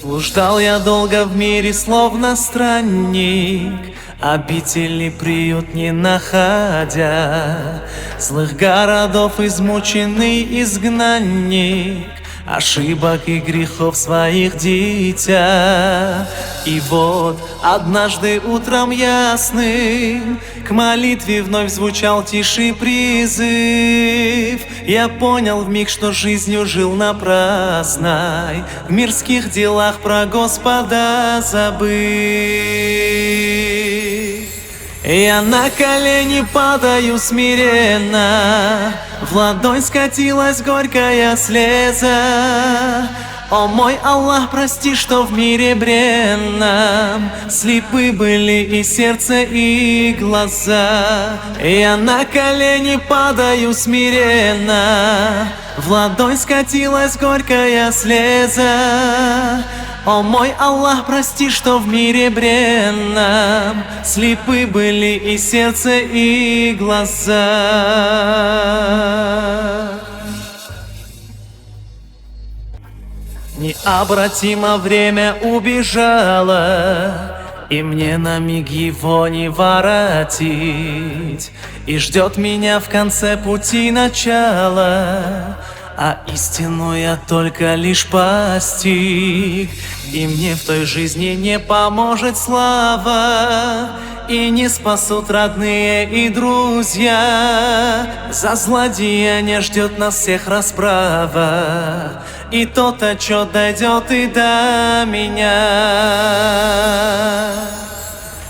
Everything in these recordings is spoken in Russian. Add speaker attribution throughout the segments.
Speaker 1: Блуждал я долго в мире, словно странник, обитель и приют не находя. Злых городов измученный изгнанник, ошибок и грехов своих дитя. И вот однажды утром ясным к молитве вновь звучал тиший призыв. Я понял вмиг, что жизнью жил напрасной, в мирских делах про Господа забыв. Я на колени падаю смиренно, в ладонь скатилась горькая слеза. О мой Аллах, прости, что в мире бренном слепы были и сердце, и глаза. Я на колени падаю смиренно, в ладонь скатилась горькая слеза. О мой Аллах, прости, что в мире бренном слепы были и сердце, и глаза. Необратимо время убежало, и мне на миг его не воротить. И ждет меня в конце пути начало, а истину я только лишь постиг. И мне в той жизни не поможет слава, и не спасут родные и друзья. За злодеяние ждет нас всех расправа, и тот отчет дойдет и до меня.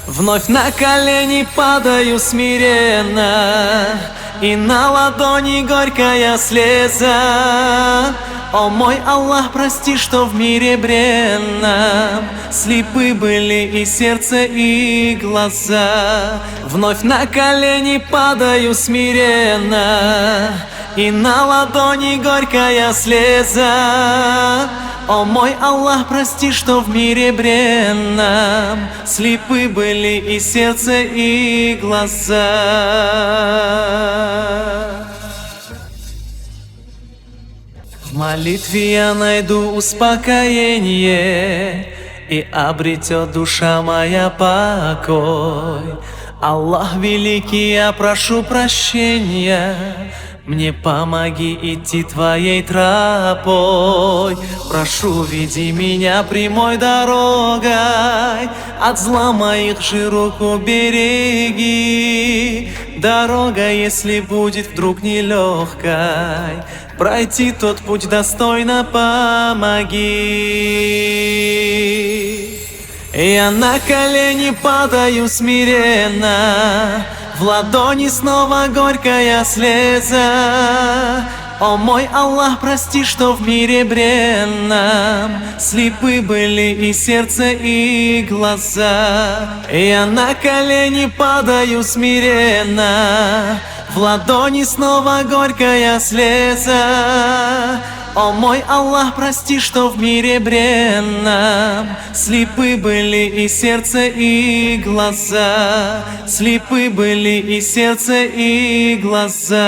Speaker 1: Вновь на колени падаю смиренно, и на ладони горькая слеза. О мой Аллах, прости, что в мире бренном слепы были и сердце, и глаза. Вновь на колени падаю смиренно, и на ладони горькая слеза. О мой Аллах, прости, что в мире бренном слепы были и сердце, и глаза. В молитве я найду успокоение, и обретет душа моя покой. Аллах великий, я прошу прощения, мне помоги идти твоей тропой. Прошу, веди меня прямой дорогой, от зла моих же рук убереги. Дорога, если будет вдруг нелегкой, пройти тот путь достойно помоги. Я на колени падаю смиренно, в ладони снова горькая слеза. О мой Аллах, прости, что в мире бренном слепы были и сердце, и глаза. Я на колени падаю смиренно, в ладони снова горькая слеза. О мой Аллах, прости, что в мире бренном слепы были и сердце, и глаза. Слепы были и сердце, и глаза.